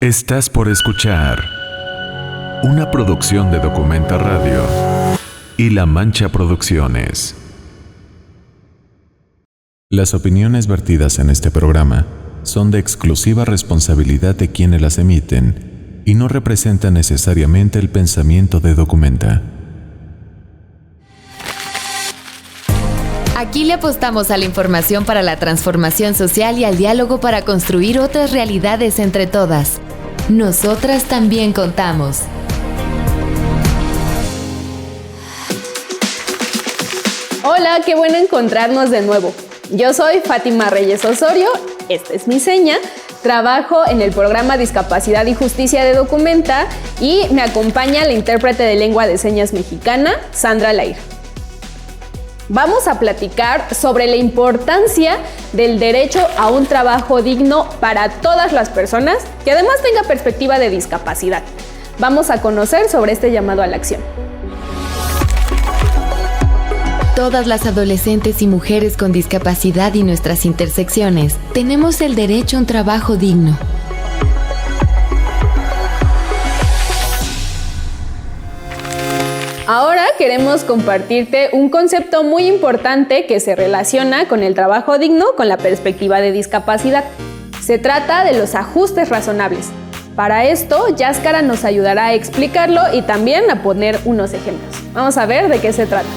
Estás por escuchar una producción de Documenta Radio y La Mancha Producciones. Las opiniones vertidas en este programa son de exclusiva responsabilidad de quienes las emiten y no representan necesariamente el pensamiento de Documenta. Aquí le apostamos a la información para la transformación social y al diálogo para construir otras realidades entre todas. Nosotras también contamos. Hola, qué bueno encontrarnos de nuevo. Yo soy Fátima Reyes Osorio, esta es mi seña, trabajo en el programa Discapacidad y Justicia de Documenta y me acompaña la intérprete de lengua de señas mexicana, Sandra Lair. Vamos a platicar sobre la importancia del derecho a un trabajo digno para todas las personas que además tenga perspectiva de discapacidad. Vamos a conocer sobre este llamado a la acción. Todas las adolescentes y mujeres con discapacidad y nuestras intersecciones tenemos el derecho a un trabajo digno. Ahora queremos compartirte un concepto muy importante que se relaciona con el trabajo digno con la perspectiva de discapacidad. Se trata de los ajustes razonables. Para esto, Yáscara nos ayudará a explicarlo y también a poner unos ejemplos. Vamos a ver de qué se trata.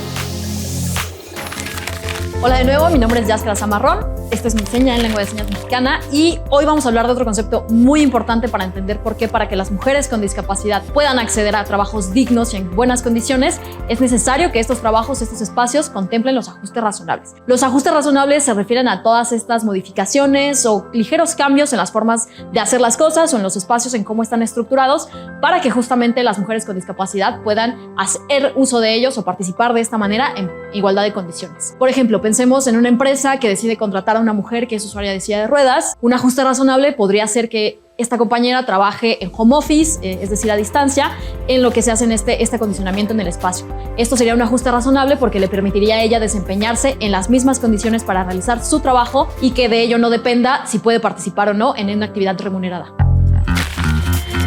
Hola de nuevo, mi nombre es Yáscara Zamarrón. Esta es mi seña en lengua de señas mexicana y hoy vamos a hablar de otro concepto muy importante para entender por qué para que las mujeres con discapacidad puedan acceder a trabajos dignos y en buenas condiciones es necesario que estos trabajos, estos espacios contemplen los ajustes razonables. Los ajustes razonables se refieren a todas estas modificaciones o ligeros cambios en las formas de hacer las cosas o en los espacios en cómo están estructurados para que justamente las mujeres con discapacidad puedan hacer uso de ellos o participar de esta manera en igualdad de condiciones. Por ejemplo, pensemos en una empresa que decide contratar a una mujer que es usuaria de silla de ruedas. Un ajuste razonable podría ser que esta compañera trabaje en home office, es decir, a distancia, en lo que se hace en este acondicionamiento en el espacio. Esto sería un ajuste razonable porque le permitiría a ella desempeñarse en las mismas condiciones para realizar su trabajo y que de ello no dependa si puede participar o no en una actividad remunerada.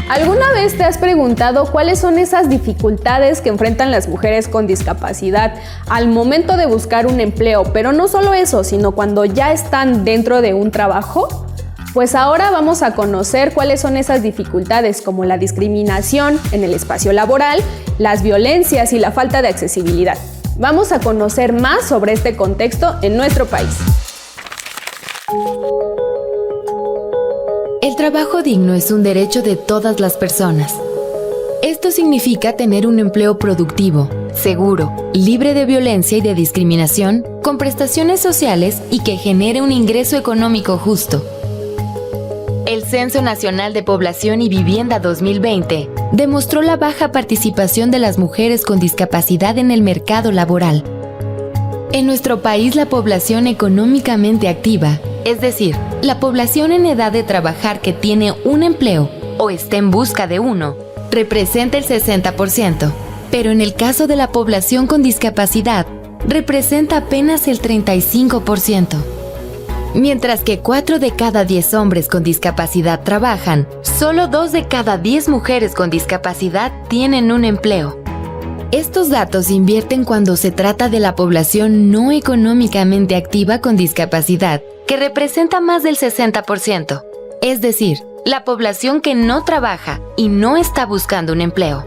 ¿Alguna vez te has preguntado cuáles son esas dificultades que enfrentan las mujeres con discapacidad al momento de buscar un empleo? Pero no solo eso, sino cuando ya están dentro de un trabajo. Pues ahora vamos a conocer cuáles son esas dificultades, como la discriminación en el espacio laboral, las violencias y la falta de accesibilidad. Vamos a conocer más sobre este contexto en nuestro país. El trabajo digno es un derecho de todas las personas. Esto significa tener un empleo productivo, seguro, libre de violencia y de discriminación, con prestaciones sociales y que genere un ingreso económico justo. El Censo Nacional de Población y Vivienda 2020 demostró la baja participación de las mujeres con discapacidad en el mercado laboral. En nuestro país, la población económicamente activa, es decir, la población en edad de trabajar que tiene un empleo o está en busca de uno, representa el 60%, pero en el caso de la población con discapacidad, representa apenas el 35%. Mientras que 4 de cada 10 hombres con discapacidad trabajan, solo 2 de cada 10 mujeres con discapacidad tienen un empleo. Estos datos invierten cuando se trata de la población no económicamente activa con discapacidad, que representa más del 60%, es decir, la población que no trabaja y no está buscando un empleo.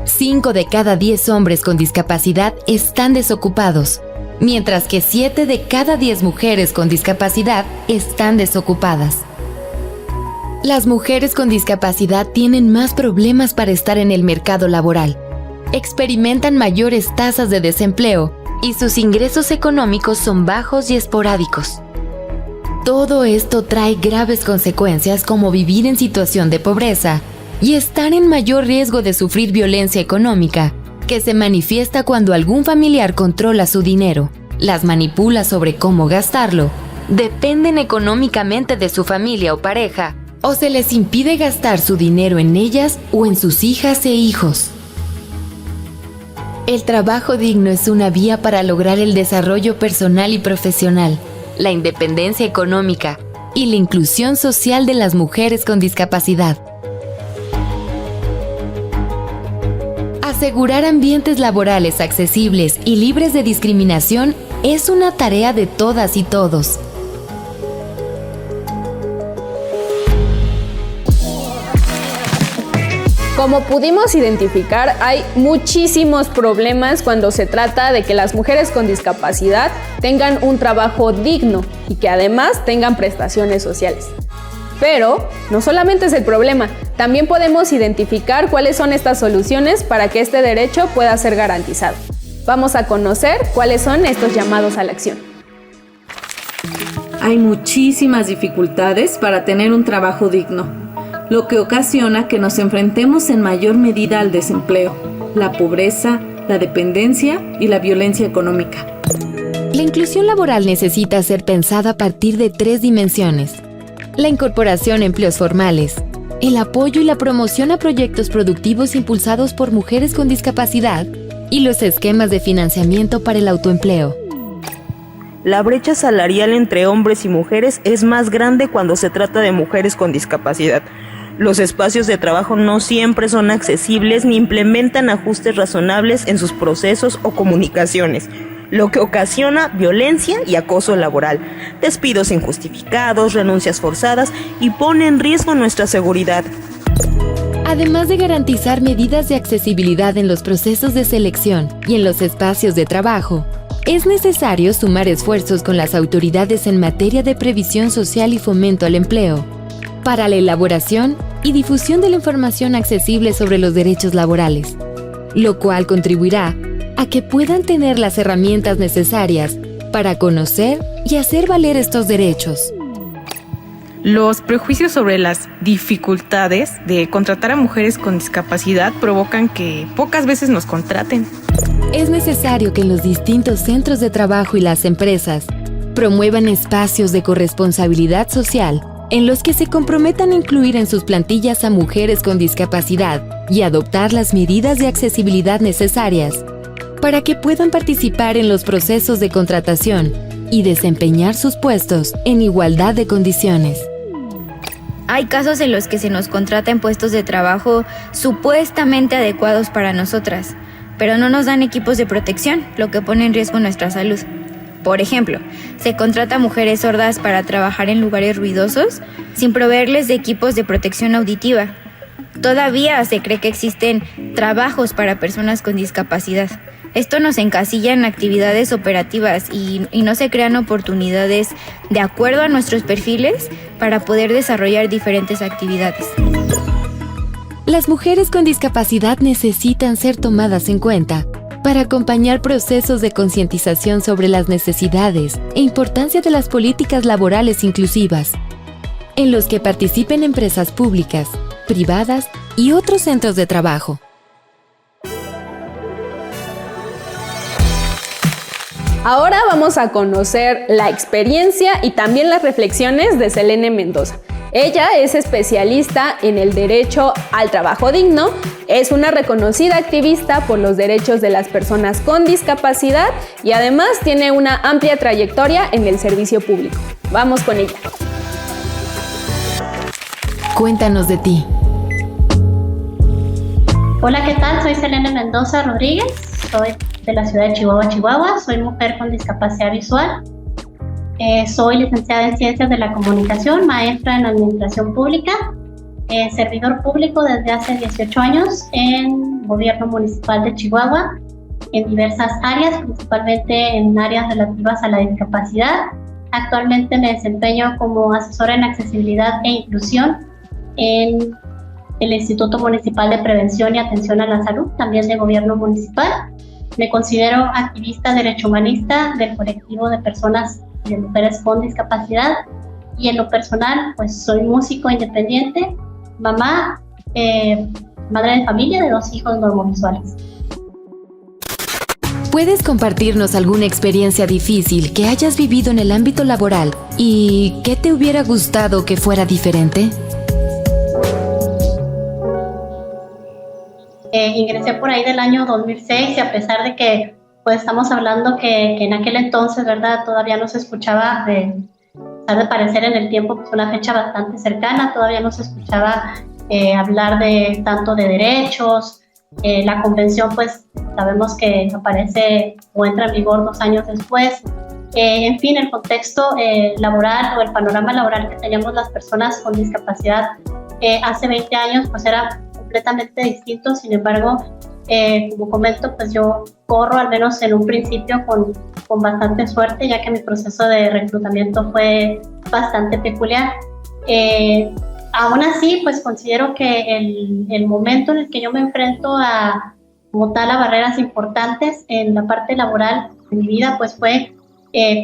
5 de cada 10 hombres con discapacidad están desocupados, mientras que 7 de cada 10 mujeres con discapacidad están desocupadas. Las mujeres con discapacidad tienen más problemas para estar en el mercado laboral. Experimentan mayores tasas de desempleo y sus ingresos económicos son bajos y esporádicos. Todo esto trae graves consecuencias como vivir en situación de pobreza y estar en mayor riesgo de sufrir violencia económica, que se manifiesta cuando algún familiar controla su dinero, las manipula sobre cómo gastarlo, dependen económicamente de su familia o pareja, o se les impide gastar su dinero en ellas o en sus hijas e hijos. El trabajo digno es una vía para lograr el desarrollo personal y profesional, la independencia económica, y la inclusión social de las mujeres con discapacidad. Asegurar ambientes laborales accesibles y libres de discriminación es una tarea de todas y todos. Como pudimos identificar, hay muchísimos problemas cuando se trata de que las mujeres con discapacidad tengan un trabajo digno y que además tengan prestaciones sociales. Pero no solamente es el problema, también podemos identificar cuáles son estas soluciones para que este derecho pueda ser garantizado. Vamos a conocer cuáles son estos llamados a la acción. Hay muchísimas dificultades para tener un trabajo digno, lo que ocasiona que nos enfrentemos en mayor medida al desempleo, la pobreza, la dependencia y la violencia económica. La inclusión laboral necesita ser pensada a partir de 3 dimensiones: la incorporación a empleos formales, el apoyo y la promoción a proyectos productivos impulsados por mujeres con discapacidad y los esquemas de financiamiento para el autoempleo. La brecha salarial entre hombres y mujeres es más grande cuando se trata de mujeres con discapacidad. Los espacios de trabajo no siempre son accesibles ni implementan ajustes razonables en sus procesos o comunicaciones, lo que ocasiona violencia y acoso laboral, despidos injustificados, renuncias forzadas y pone en riesgo nuestra seguridad. Además de garantizar medidas de accesibilidad en los procesos de selección y en los espacios de trabajo, es necesario sumar esfuerzos con las autoridades en materia de previsión social y fomento al empleo, para la elaboración y difusión de la información accesible sobre los derechos laborales, lo cual contribuirá a que puedan tener las herramientas necesarias para conocer y hacer valer estos derechos. Los prejuicios sobre las dificultades de contratar a mujeres con discapacidad provocan que pocas veces nos contraten. Es necesario que en los distintos centros de trabajo y las empresas promuevan espacios de corresponsabilidad social en los que se comprometan a incluir en sus plantillas a mujeres con discapacidad y adoptar las medidas de accesibilidad necesarias para que puedan participar en los procesos de contratación y desempeñar sus puestos en igualdad de condiciones. Hay casos en los que se nos contrata en puestos de trabajo supuestamente adecuados para nosotras, pero no nos dan equipos de protección, lo que pone en riesgo nuestra salud. Por ejemplo, se contrata a mujeres sordas para trabajar en lugares ruidosos sin proveerles de equipos de protección auditiva. Todavía se cree que existen trabajos para personas con discapacidad. Esto nos encasilla en actividades operativas y no se crean oportunidades de acuerdo a nuestros perfiles para poder desarrollar diferentes actividades. Las mujeres con discapacidad necesitan ser tomadas en cuenta para acompañar procesos de concientización sobre las necesidades e importancia de las políticas laborales inclusivas, en los que participen empresas públicas, privadas y otros centros de trabajo. Ahora vamos a conocer la experiencia y también las reflexiones de Selene Mendoza. Ella es especialista en el derecho al trabajo digno, es una reconocida activista por los derechos de las personas con discapacidad y además tiene una amplia trayectoria en el servicio público. Vamos con ella. Cuéntanos de ti. Hola, ¿qué tal? Soy Selene Mendoza Rodríguez, soy de la ciudad de Chihuahua, Chihuahua. Soy mujer con discapacidad visual. Soy licenciada en Ciencias de la Comunicación, maestra en Administración Pública, servidor público desde hace 18 años en Gobierno Municipal de Chihuahua, en diversas áreas, principalmente en áreas relativas a la discapacidad. Actualmente me desempeño como asesora en accesibilidad e inclusión en el Instituto Municipal de Prevención y Atención a la Salud, también de Gobierno Municipal. Me considero activista derechohumanista del colectivo de personas y de mujeres con discapacidad, y en lo personal pues soy músico independiente, mamá, madre de familia de 2 hijos normovisuales. ¿Puedes compartirnos alguna experiencia difícil que hayas vivido en el ámbito laboral y qué te hubiera gustado que fuera diferente? Ingresé por ahí del año 2006 y a pesar de que pues estamos hablando que en aquel entonces, ¿verdad? Todavía no se escuchaba de pesar de parecer en el tiempo pues una fecha bastante cercana, todavía no se escuchaba hablar de tanto de derechos. La convención pues sabemos que aparece o entra en vigor 2 años después. En fin, el contexto laboral o el panorama laboral que teníamos las personas con discapacidad hace 20 años pues era completamente distinto. Sin embargo, como comento, pues yo corro al menos en un principio con bastante suerte, ya que mi proceso de reclutamiento fue bastante peculiar. Aún así, pues considero que el momento en el que yo me enfrento como tal a barreras importantes en la parte laboral de mi vida, pues fue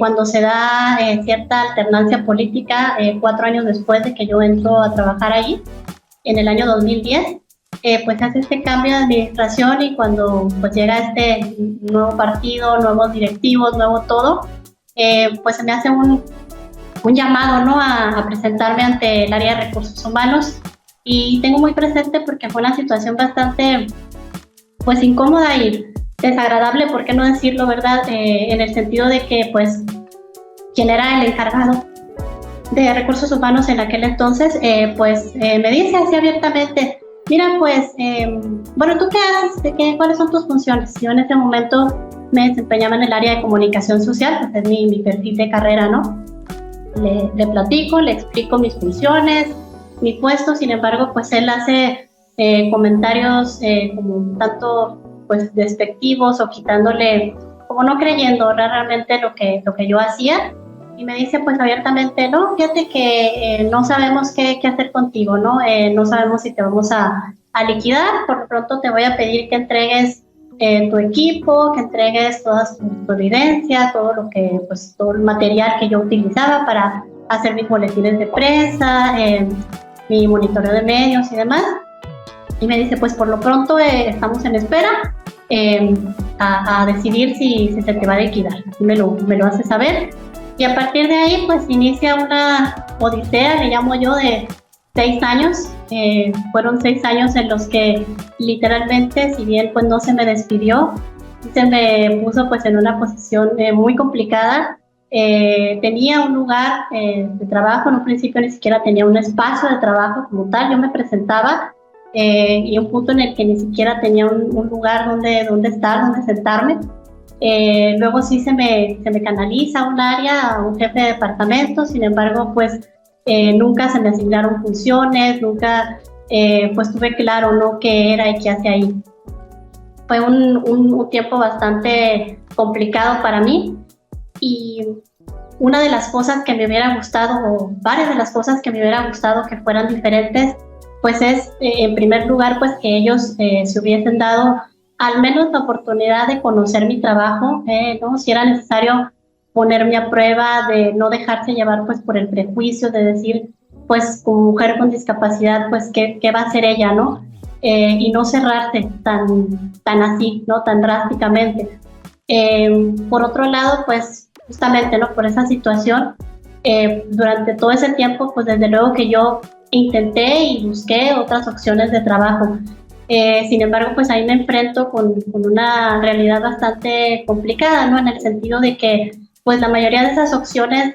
cuando se da cierta alternancia política 4 años después de que yo entro a trabajar ahí, en el año 2010. Pues hace este cambio de administración y cuando pues llega este nuevo partido, nuevos directivos, nuevo todo, pues se me hace un llamado, ¿no?, a presentarme ante el área de recursos humanos, y tengo muy presente porque fue una situación bastante pues incómoda y desagradable, por qué no decirlo, ¿verdad? En el sentido de que pues quien era el encargado de recursos humanos en aquel entonces, pues me dice así abiertamente: mira, pues, bueno, ¿tú qué haces? ¿Cuáles son tus funciones? Yo en ese momento me desempeñaba en el área de comunicación social, pues es mi perfil de carrera, ¿no? Le platico, le explico mis funciones, mi puesto. Sin embargo, pues él hace comentarios como un tanto pues despectivos o quitándole, como no creyendo realmente lo que yo hacía, y me dice pues abiertamente: no, fíjate que no sabemos qué hacer contigo, ¿no? No sabemos si te vamos a liquidar. Por lo pronto te voy a pedir que entregues tu equipo, que entregues todas tu evidencia, todo el material que yo utilizaba para hacer mis boletines de prensa, mi monitoreo de medios y demás. Y me dice: pues por lo pronto estamos en espera a decidir si se te va a liquidar. Así me lo hace saber. Y a partir de ahí pues inicia una odisea, le llamo yo, de 6 años. Fueron 6 años en los que literalmente, si bien pues no se me despidió, se me puso pues en una posición muy complicada. Tenía un lugar de trabajo, en un principio ni siquiera tenía un espacio de trabajo como tal. Yo me presentaba y un punto en el que ni siquiera tenía un lugar donde estar, donde sentarme. Luego sí se me canaliza a un área, a un jefe de departamento. Sin embargo, pues nunca se me asignaron funciones, nunca pues tuve claro, ¿no?, qué era y qué hacía ahí. Fue un tiempo bastante complicado para mí, y una de las cosas que me hubiera gustado, o varias de las cosas que me hubiera gustado que fueran diferentes, pues es en primer lugar pues que ellos se hubiesen dado al menos la oportunidad de conocer mi trabajo, ¿no? Si era necesario ponerme a prueba, de no dejarse llevar pues por el prejuicio de decir, pues como mujer con discapacidad, pues qué va a hacer ella, ¿no? Y no cerrarse tan así, ¿no?, tan drásticamente. Por otro lado, pues justamente, ¿no?, por esa situación, durante todo ese tiempo, pues desde luego que yo intenté y busqué otras opciones de trabajo. Sin embargo, pues ahí me enfrento con una realidad bastante complicada, ¿no?, en el sentido de que pues la mayoría de esas opciones,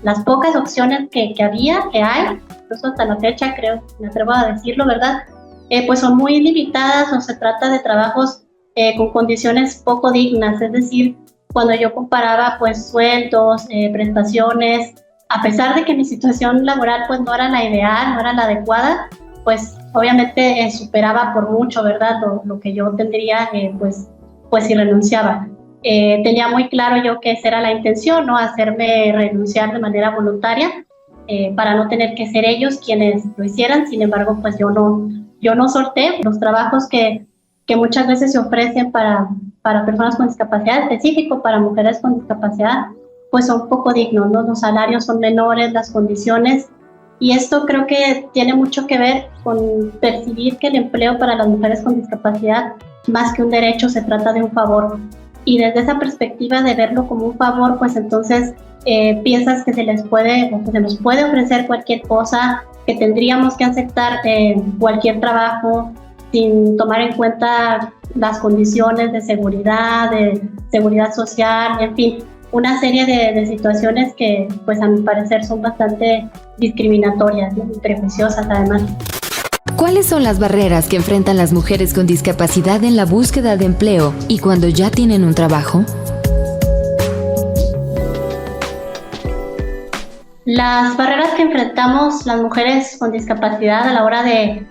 las pocas opciones que hay, incluso hasta la fecha, creo, me atrevo a decirlo, ¿verdad?, pues son muy limitadas, o se trata de trabajos con condiciones poco dignas. Es decir, cuando yo comparaba pues sueldos, prestaciones, a pesar de que mi situación laboral pues no era la ideal, no era la adecuada, pues obviamente superaba por mucho, ¿verdad?, lo que yo tendría pues si renunciaba. Tenía muy claro yo que esa era la intención, ¿no?, hacerme renunciar de manera voluntaria para no tener que ser ellos quienes lo hicieran. Sin embargo, pues yo no solté. Los trabajos que muchas veces se ofrecen para personas con discapacidad, específico para mujeres con discapacidad, pues son poco dignos, ¿no? Los salarios son menores, las condiciones, y esto creo que tiene mucho que ver con percibir que el empleo para las mujeres con discapacidad, más que un derecho, se trata de un favor. Y desde esa perspectiva de verlo como un favor, pues entonces piensas que se les puede, o que se nos puede ofrecer cualquier cosa, que tendríamos que aceptar cualquier trabajo sin tomar en cuenta las condiciones de seguridad social, en fin. una serie de situaciones que pues a mi parecer son bastante discriminatorias, ¿no? Y prejuiciosas además. ¿Cuáles son las barreras que enfrentan las mujeres con discapacidad en la búsqueda de empleo y cuando ya tienen un trabajo? Las barreras que enfrentamos las mujeres con discapacidad a la hora de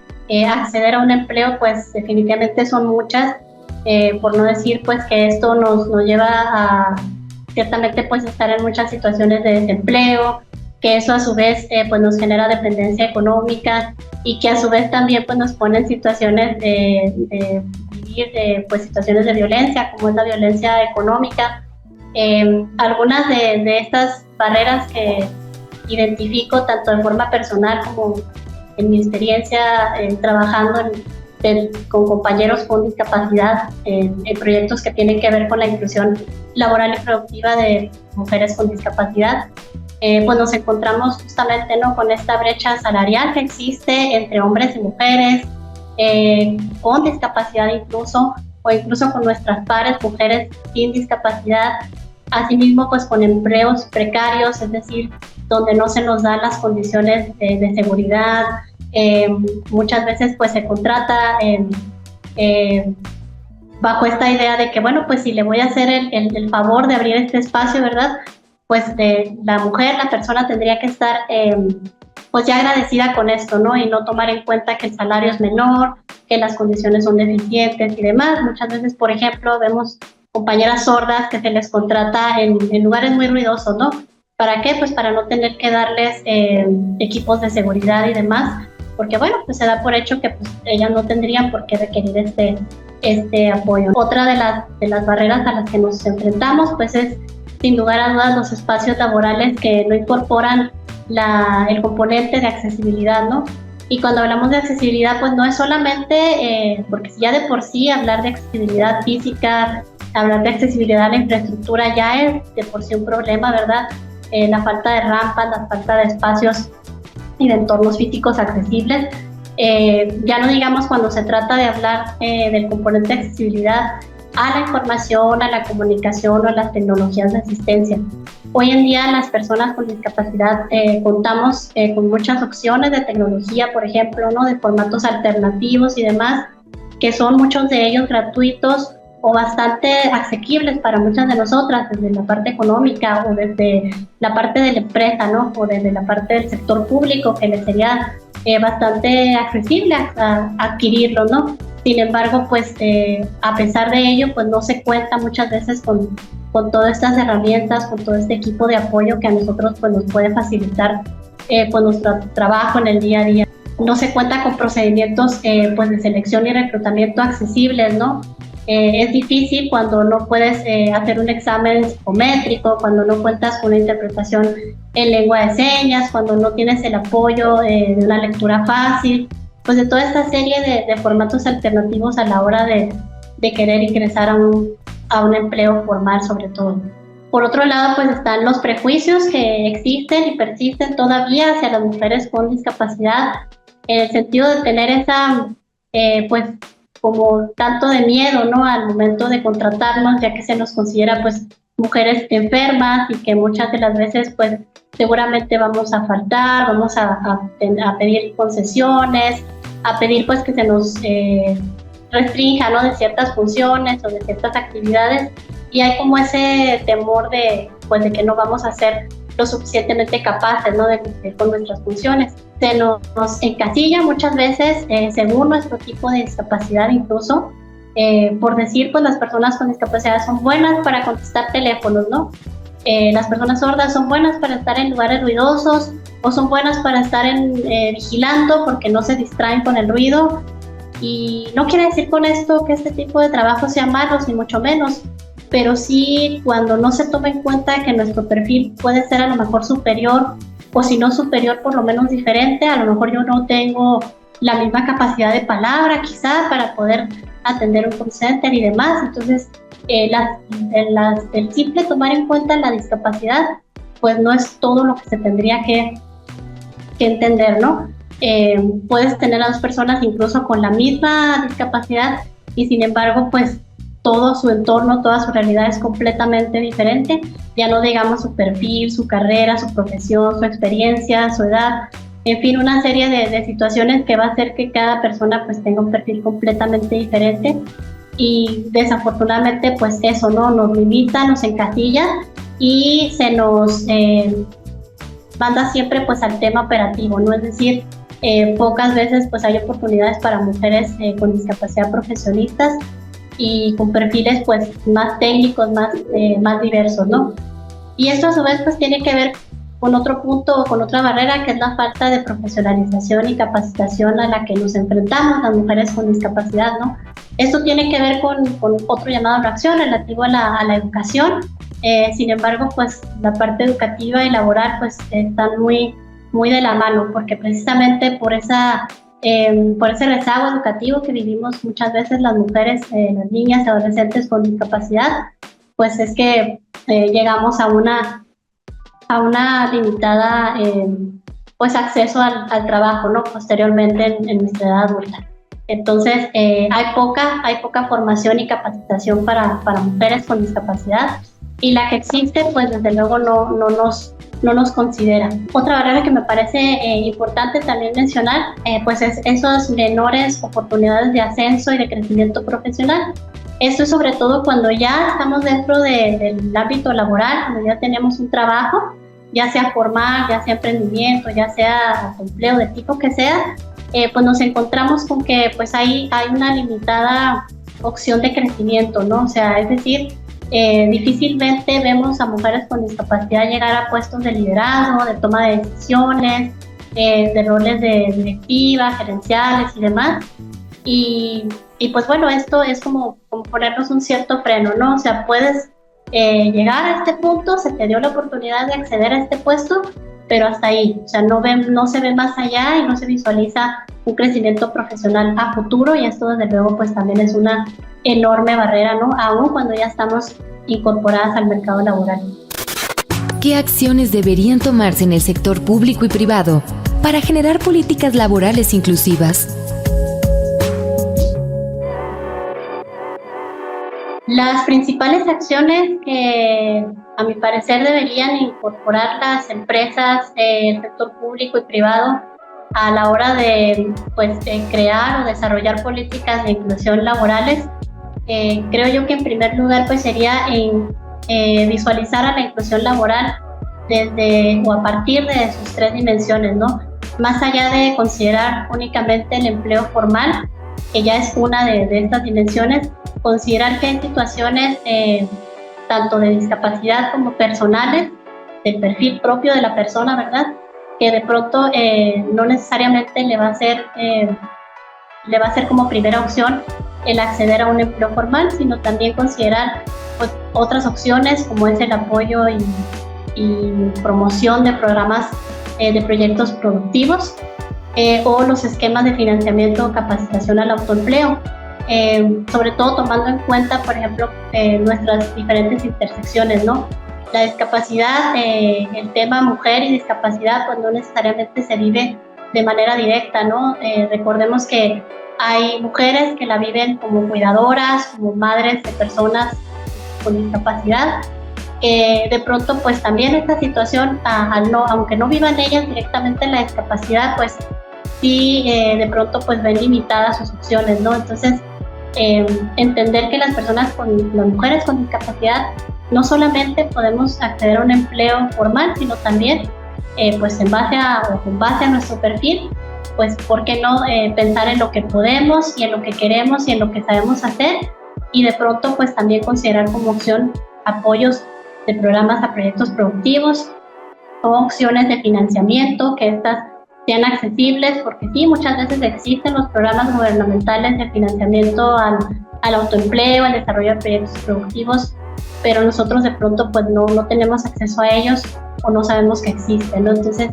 acceder a un empleo, pues definitivamente son muchas, por no decir pues que esto nos lleva a ciertamente pues estar en muchas situaciones de desempleo, que eso a su vez pues nos genera dependencia económica y que a su vez también pues nos pone en situaciones de vivir pues situaciones de violencia, como es la violencia económica. Algunas de estas barreras que identifico tanto de forma personal como en mi experiencia trabajando con compañeros con discapacidad en proyectos que tienen que ver con la inclusión laboral y productiva de mujeres con discapacidad, pues nos encontramos justamente, ¿no?, con esta brecha salarial que existe entre hombres y mujeres con discapacidad incluso, o incluso con nuestras pares mujeres sin discapacidad, asimismo pues con empleos precarios, es decir, donde no se nos dan las condiciones de seguridad. Muchas veces pues se contrata bajo esta idea de que bueno, pues si le voy a hacer el favor de abrir este espacio, ¿verdad?, pues la mujer, la persona tendría que estar pues ya agradecida con esto, ¿no?, y no tomar en cuenta que el salario es menor, que las condiciones son deficientes y demás. Muchas veces, por ejemplo, vemos compañeras sordas que se les contrata en lugares muy ruidosos, ¿no? ¿Para qué? Pues para no tener que darles equipos de seguridad y demás, porque bueno, pues se da por hecho que pues ellas no tendrían por qué requerir este apoyo. Otra de las barreras a las que nos enfrentamos pues es sin lugar a dudas los espacios laborales que no incorporan el componente de accesibilidad, ¿no? Y cuando hablamos de accesibilidad pues no es solamente, porque ya de por sí hablar de accesibilidad física, hablar de accesibilidad a la infraestructura ya es de por sí un problema, ¿verdad? La falta de rampas, la falta de espacios y de entornos físicos accesibles. Ya no digamos cuando se trata de hablar del componente de accesibilidad a la información, a la comunicación o a las tecnologías de asistencia. Hoy en día las personas con discapacidad contamos con muchas opciones de tecnología, por ejemplo, ¿no?, de formatos alternativos y demás, que son muchos de ellos gratuitos o bastante asequibles para muchas de nosotras, desde la parte económica o desde la parte de la empresa, ¿no?, o desde la parte del sector público, que les sería bastante accesible a adquirirlo, ¿no? Sin embargo, pues a pesar de ello, pues no se cuenta muchas veces con todas estas herramientas, con todo este equipo de apoyo que a nosotros pues nos puede facilitar pues nuestro trabajo en el día a día. No se cuenta con procedimientos pues de selección y reclutamiento accesibles, ¿no? Es difícil cuando no puedes hacer un examen psicométrico, cuando no cuentas con una interpretación en lengua de señas, cuando no tienes el apoyo de una lectura fácil, pues de toda esta serie de formatos alternativos a la hora de querer ingresar a un empleo formal sobre todo. Por otro lado, pues están los prejuicios que existen y persisten todavía hacia las mujeres con discapacidad, en el sentido de tener esa, pues, como tanto de miedo, ¿no?, al momento de contratarnos, ya que se nos considera pues mujeres enfermas y que muchas de las veces pues seguramente vamos a faltar, vamos a pedir concesiones, a pedir pues que se nos restrinja, ¿no?, de ciertas funciones o de ciertas actividades, y hay como ese temor de que no vamos a ser lo suficientemente capaces, ¿no?, de cumplir con nuestras funciones. Se nos encasilla muchas veces según nuestro tipo de discapacidad incluso, por decir, pues las personas con discapacidad son buenas para contestar teléfonos, ¿no? Las personas sordas son buenas para estar en lugares ruidosos o son buenas para estar vigilando porque no se distraen con el ruido. Y no quiere decir con esto que este tipo de trabajo sea malo, ni mucho menos, pero sí cuando no se toma en cuenta que nuestro perfil puede ser a lo mejor superior, o si no superior, por lo menos diferente. A lo mejor yo no tengo la misma capacidad de palabra quizá para poder atender un call center y demás. Entonces el simple tomar en cuenta la discapacidad pues no es todo lo que se tendría que entender, ¿no? Puedes tener a dos personas incluso con la misma discapacidad y sin embargo pues todo su entorno, toda su realidad es completamente diferente, ya no digamos su perfil, su carrera, su profesión, su experiencia, su edad, en fin, una serie de situaciones que va a hacer que cada persona pues tenga un perfil completamente diferente y desafortunadamente pues eso, ¿no? Nos limita, nos encasilla y se nos manda siempre pues al tema operativo, ¿no? Es decir, pocas veces pues hay oportunidades para mujeres con discapacidad profesionistas y con perfiles pues más técnicos, más diversos, ¿no? Y esto a su vez pues tiene que ver con otro punto, con otra barrera, que es la falta de profesionalización y capacitación a la que nos enfrentamos las mujeres con discapacidad, ¿no? Esto tiene que ver con otro llamado a la acción relativo a la educación. Sin embargo, pues la parte educativa y laboral pues están muy de la mano, porque precisamente por ese rezago educativo que vivimos muchas veces las mujeres, las niñas y adolescentes con discapacidad, pues es que llegamos a una limitada pues acceso al trabajo, ¿no? Posteriormente en nuestra edad adulta. Entonces hay poca formación y capacitación para mujeres con discapacidad, y la que existe pues desde luego no nos considera. Otra barrera que me parece importante también mencionar pues es esas menores oportunidades de ascenso y de crecimiento profesional. Esto es sobre todo cuando ya estamos dentro del ámbito laboral, cuando ya tenemos un trabajo, ya sea formal, ya sea emprendimiento, ya sea empleo de tipo que sea, pues nos encontramos con que pues hay una limitada opción de crecimiento, ¿no? O sea, es decir, difícilmente vemos a mujeres con discapacidad llegar a puestos de liderazgo, de toma de decisiones, de roles de directiva, gerenciales y demás. Y pues bueno, esto es como ponernos un cierto freno, ¿no? O sea, puedes llegar a este punto, se te dio la oportunidad de acceder a este puesto, pero hasta ahí, o sea, no se ve más allá y no se visualiza un crecimiento profesional a futuro, y esto desde luego pues también es una enorme barrera, ¿no? Aún cuando ya estamos incorporadas al mercado laboral. ¿Qué acciones deberían tomarse en el sector público y privado para generar políticas laborales inclusivas? Las principales acciones que a mi parecer deberían incorporar las empresas, el sector público y privado a la hora de crear o desarrollar políticas de inclusión laborales, creo yo que en primer lugar pues sería visualizar a la inclusión laboral desde o a partir de sus tres dimensiones, ¿no? Más allá de considerar únicamente el empleo formal, que ya es una de estas dimensiones, considerar que hay situaciones tanto de discapacidad como personales, del perfil propio de la persona, ¿verdad?, que de pronto no necesariamente le va a ser como primera opción el acceder a un empleo formal, sino también considerar pues, otras opciones como es el apoyo y promoción de programas de proyectos productivos o los esquemas de financiamiento o capacitación al autoempleo, sobre todo tomando en cuenta, por ejemplo, nuestras diferentes intersecciones, ¿no? La discapacidad, el tema mujer y discapacidad, pues no necesariamente se vive de manera directa, ¿no? Recordemos que hay mujeres que la viven como cuidadoras, como madres de personas con discapacidad. De pronto, pues también esta situación, aunque no vivan ellas directamente la discapacidad, pues sí, de pronto pues ven limitadas sus opciones, ¿no? Entonces, entender que las mujeres con discapacidad no solamente podemos acceder a un empleo formal, sino también pues con base a nuestro perfil, pues por qué no pensar en lo que podemos y en lo que queremos y en lo que sabemos hacer, y de pronto pues también considerar como opción apoyos de programas a proyectos productivos o opciones de financiamiento, que estas sean accesibles, porque sí, muchas veces existen los programas gubernamentales de financiamiento al autoempleo, al desarrollo de proyectos productivos, pero nosotros de pronto pues no tenemos acceso a ellos o no sabemos que existen, ¿no? Entonces,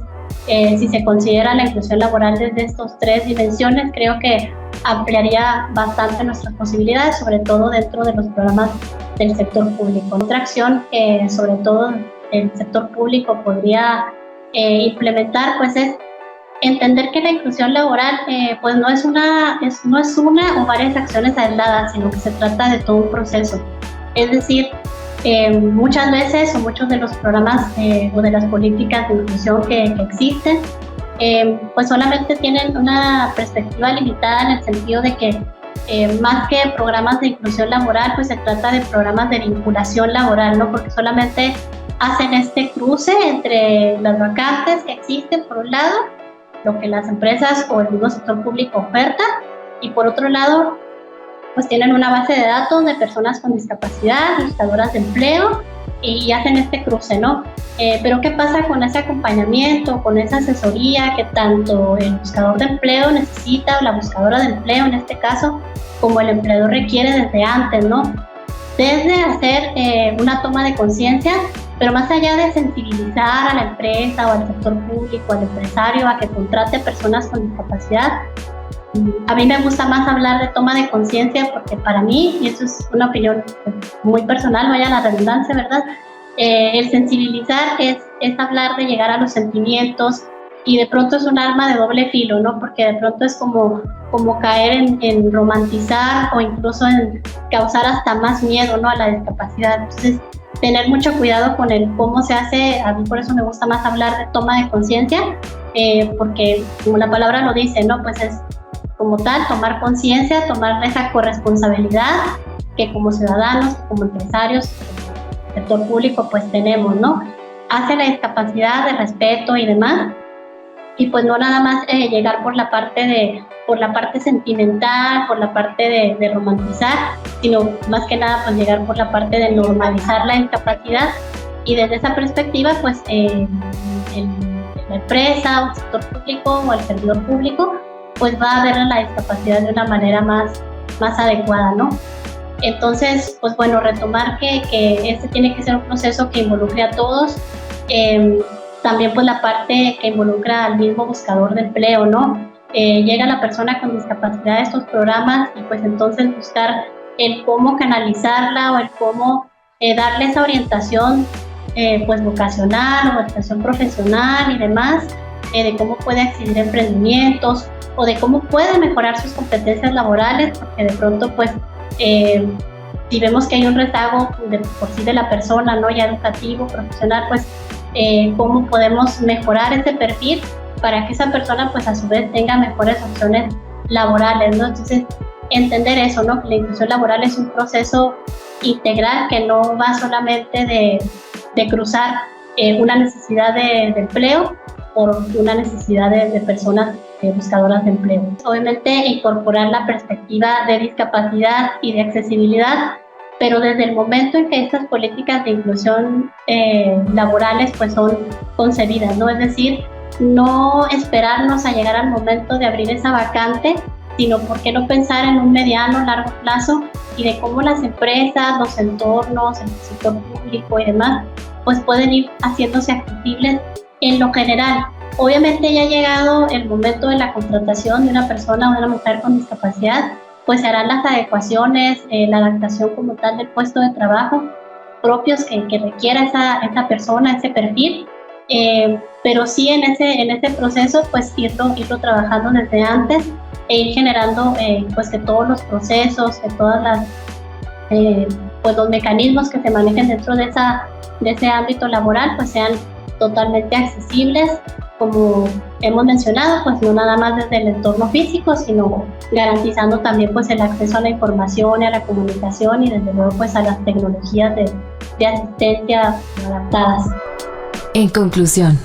si se considera la inclusión laboral desde estas tres dimensiones, creo que ampliaría bastante nuestras posibilidades, sobre todo dentro de los programas del sector público. Otra acción que sobre todo el sector público podría implementar pues es entender que la inclusión laboral pues no es una o varias acciones aisladas, sino que se trata de todo un proceso. Es decir, muchas veces o muchos de los programas o de las políticas de inclusión que existen pues solamente tienen una perspectiva limitada en el sentido de que más que programas de inclusión laboral, pues se trata de programas de vinculación laboral, ¿no? Porque solamente hacen este cruce entre las vacantes que existen, por un lado, lo que las empresas o el mismo sector público oferta, y por otro lado, pues tienen una base de datos de personas con discapacidad, buscadoras de empleo, y hacen este cruce, ¿no? Pero ¿qué pasa con ese acompañamiento, con esa asesoría que tanto el buscador de empleo necesita, o la buscadora de empleo en este caso, como el empleador requiere desde antes, ¿no? Desde hacer una toma de conciencia, pero más allá de sensibilizar a la empresa o al sector público, al empresario, a que contrate personas con discapacidad, a mí me gusta más hablar de toma de conciencia porque para mí, y eso es una opinión muy personal, vaya la redundancia, ¿verdad? El sensibilizar es hablar de llegar a los sentimientos, y de pronto es un arma de doble filo, ¿no? Porque de pronto es como caer en romantizar o incluso en causar hasta más miedo, ¿no? A la discapacidad. Entonces, tener mucho cuidado con el cómo se hace. A mí por eso me gusta más hablar de toma de conciencia, porque como la palabra lo dice, ¿no? Pues es como tal, tomar conciencia, tomar esa corresponsabilidad que como ciudadanos, como empresarios, sector público, pues tenemos, ¿no? Hacia la discapacidad, de respeto y demás. Y pues no nada más llegar por la parte sentimental, por la parte de romantizar, sino más que nada pues llegar por la parte de normalizar la discapacidad, y desde esa perspectiva pues la empresa o el sector público o el servidor público pues va a ver a la discapacidad de una manera más adecuada, ¿no? Entonces, pues bueno, retomar que este tiene que ser un proceso que involucre a todos. También pues la parte que involucra al mismo buscador de empleo, ¿no? Llega la persona con discapacidad a estos programas y pues entonces buscar el cómo canalizarla o el cómo darle esa orientación pues vocacional o orientación profesional y demás, de cómo puede acceder a emprendimientos o de cómo puede mejorar sus competencias laborales, porque de pronto pues si vemos que hay un rezago por sí de la persona, ¿no? Ya educativo, profesional, pues cómo podemos mejorar ese perfil para que esa persona pues a su vez tenga mejores opciones laborales, ¿no? Entonces entender eso, ¿no? Que la inclusión laboral es un proceso integral que no va solamente de cruzar una necesidad de empleo por una necesidad de personas buscadoras de empleo. Obviamente incorporar la perspectiva de discapacidad y de accesibilidad, pero desde el momento en que estas políticas de inclusión laborales pues son concebidas, ¿no? Es decir, no esperarnos a llegar al momento de abrir esa vacante, sino por qué no pensar en un mediano, largo plazo, y de cómo las empresas, los entornos, el sector público y demás, pues pueden ir haciéndose accesibles en lo general. Obviamente ya ha llegado el momento de la contratación de una persona o de una mujer con discapacidad, pues se harán las adecuaciones, la adaptación como tal del puesto de trabajo propios que requiera esa persona, ese perfil, pero sí en ese proceso pues irlo trabajando desde antes e ir generando pues que todos los procesos, que todas las pues los mecanismos que se manejen dentro de ese ámbito laboral pues sean totalmente accesibles, como hemos mencionado, pues no nada más desde el entorno físico, sino garantizando también pues el acceso a la información y a la comunicación y desde luego pues a las tecnologías de asistencia adaptadas. En conclusión,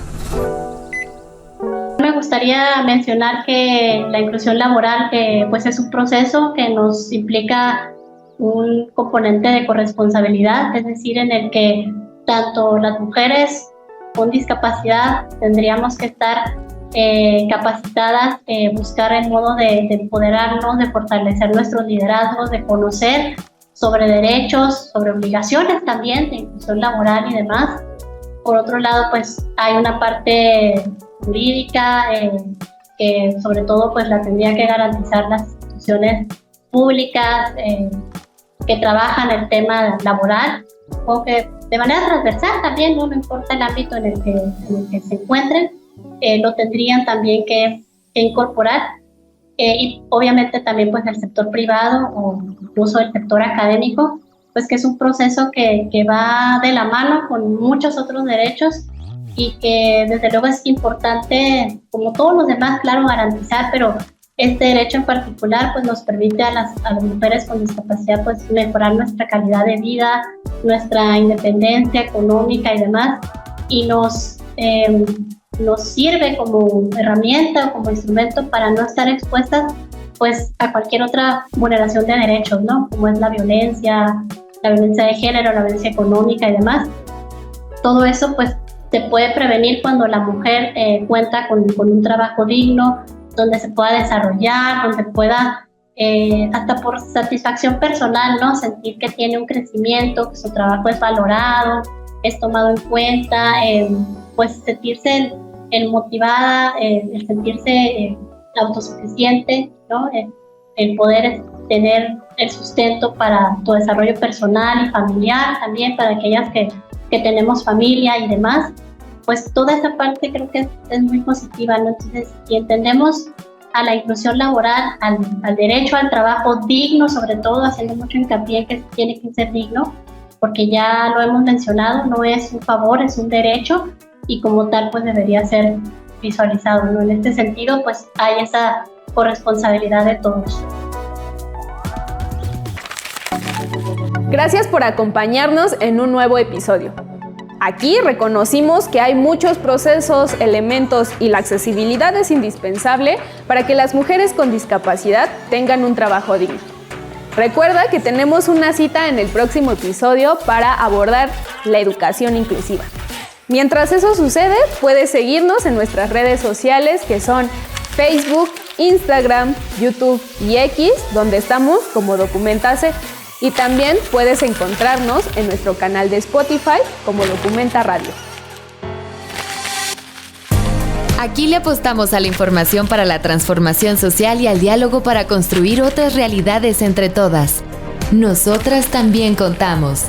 me gustaría mencionar que la inclusión laboral pues es un proceso que nos implica un componente de corresponsabilidad, es decir, en el que tanto las mujeres con discapacidad tendríamos que estar capacitadas, buscar el modo de empoderarnos, de fortalecer nuestros liderazgos, de conocer sobre derechos, sobre obligaciones también de inclusión laboral y demás. Por otro lado, pues hay una parte jurídica que sobre todo pues la tendría que garantizar las instituciones públicas que trabajan el tema laboral, o que de manera transversal también, no importa el ámbito en el que se encuentren, lo tendrían también que incorporar. Y obviamente también pues el sector privado o incluso el sector académico, pues que es un proceso que va de la mano con muchos otros derechos y que desde luego es importante, como todos los demás, claro, garantizar, pero este derecho en particular pues nos permite a las mujeres con discapacidad pues mejorar nuestra calidad de vida, nuestra independencia económica y demás, y nos sirve como herramienta o como instrumento para no estar expuestas pues a cualquier otra vulneración de derechos, ¿no? Como es la violencia de género, la violencia económica y demás. Todo eso pues se puede prevenir cuando la mujer cuenta con un trabajo digno, donde se pueda desarrollar, donde pueda hasta por satisfacción personal, ¿no? Sentir que tiene un crecimiento, que su trabajo es valorado, es tomado en cuenta, pues sentirse el motivada, el sentirse autosuficiente, ¿no? El poder tener el sustento para tu desarrollo personal y familiar, también para aquellas que tenemos familia y demás, pues toda esa parte creo que es muy positiva, ¿no? Entonces, si entendemos a la inclusión laboral, al derecho al trabajo digno, sobre todo haciendo mucho hincapié en que tiene que ser digno, porque ya lo hemos mencionado, no es un favor, es un derecho, y como tal pues debería ser visualizado, ¿no? En este sentido pues hay esa corresponsabilidad de todos. Gracias por acompañarnos en un nuevo episodio. Aquí reconocimos que hay muchos procesos, elementos y la accesibilidad es indispensable para que las mujeres con discapacidad tengan un trabajo digno. Recuerda que tenemos una cita en el próximo episodio para abordar la educación inclusiva. Mientras eso sucede, puedes seguirnos en nuestras redes sociales que son Facebook, Instagram, YouTube y X, donde estamos como Documentase. Y también puedes encontrarnos en nuestro canal de Spotify como Documenta Radio. Aquí le apostamos a la información para la transformación social y al diálogo para construir otras realidades entre todas. Nosotras también contamos.